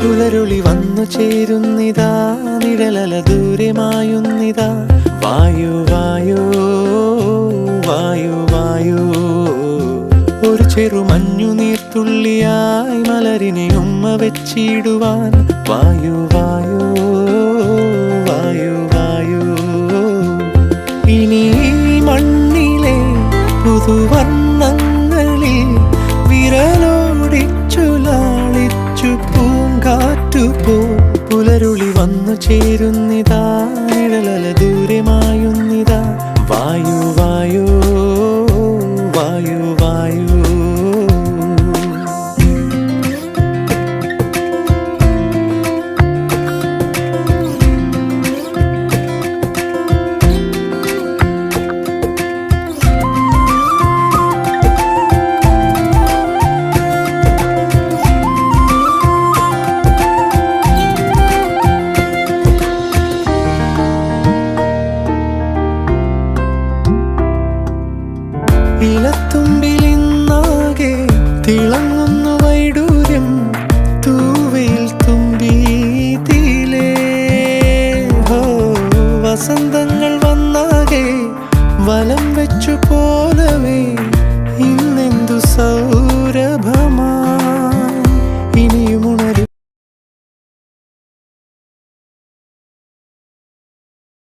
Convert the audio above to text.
പുലരുളി വന്നു ചേരുന്നിതാ, നിഴലല ദൂരെ മായുന്നിതാ. വായു വായു വായു വായു, ഒരു ചെറു മഞ്ഞു നീർത്തുള്ളിയായി മലരിനെ ഉമ്മ വെച്ചിടുവാൻ. വായു വായു വായു വായു, ഇനി മണ്ണിലെ പുതുവർണ്ണങ്ങളിൽ വിരലോടിച്ചു ലാളിച്ചു പൂങ്കാറ്റുപോ. പുലരുളി വന്നു ചേരുന്നിതാ, നിഴലല ദൂരെ മായുന്നിതാ. വായു വായു വായു വായു. ഇലത്തുമ്പിലിന്നാകെ തിളങ്ങുന്നു വൈഡൂര്യം, തൂവയിൽ തുമ്പി തീലേ. ഹോ, വസന്തങ്ങൾ വന്നാകെ വലം വെച്ചു പോലവേ ഇന്നെന്തു സൗ